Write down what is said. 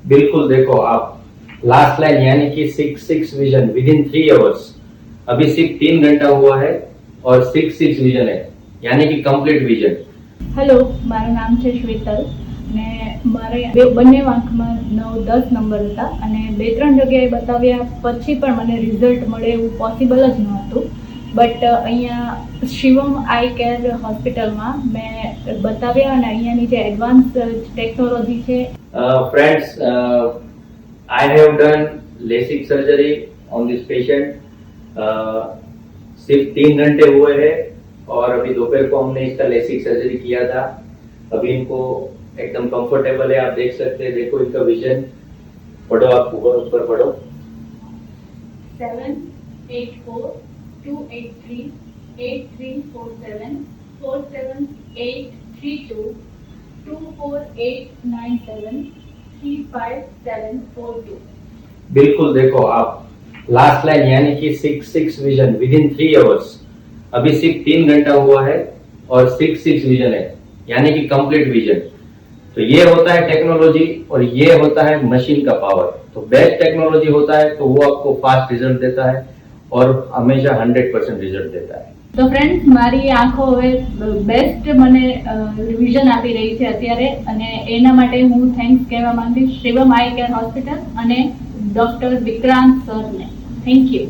बिल्कुल देखो आप, लास्ट लाइन यानी कि 6 विजन विद इन 3 आवर्स। अभी सिर्फ 3 घंटा हुआ है और 6 विजन है, यानी कि कंप्लीट विजन। હેલો, મારું નામ છે શ્વેતલ ને મારે બંને આંખમાં 9-10 નંબર હતા અને 2-3 જગ્યાએ બતાવ્યા પછી પણ મને રિઝલ્ટ મળે એવું પોસિબલ જ નહોતું. બટ અહીંયા શિવમ આઈ કેર હોસ્પિટલમાં મેં બતાવ્યા અને અહીંયાની જે એડવાન્સ ટેકનોલોજી છે. Friends, I have done LASIK surgery on this patient. सिर्फ 3 घंटे हुए हैं और अभी दोपहर को हमने इसका LASIK सर्जरी किया था। अभी इनको एकदम कंफर्टेबल है, आप देख सकते हैं। देखो इनका विजन, पढ़ो आप, ऊपर पढ़ो। 784-283-8347 47832-24897-35742. बिल्कुल देखो आप, लास्ट लाइन यानी कि 6 विजन विद इन 3 आवर्स। अभी सिर्फ 3 घंटा हुआ है और 6 विजन है, यानी कि कंप्लीट विजन। तो ये होता है टेक्नोलॉजी और ये होता है मशीन का पावर। तो बेस्ट टेक्नोलॉजी होता है तो वो आपको फास्ट रिजल्ट देता है और हमेशा 100% रिजल्ट देता है। તો ફ્રેન્ડ્સ, મારી આંખો હવે બેસ્ટ મને વિઝન આપી રહી છે અત્યારે અને એના માટે હું થેન્ક્સ કહેવા માંગીશ શિવમ આઈ કેર હોસ્પિટલ અને ડોક્ટર વિક્રાંત સરને. Thank you.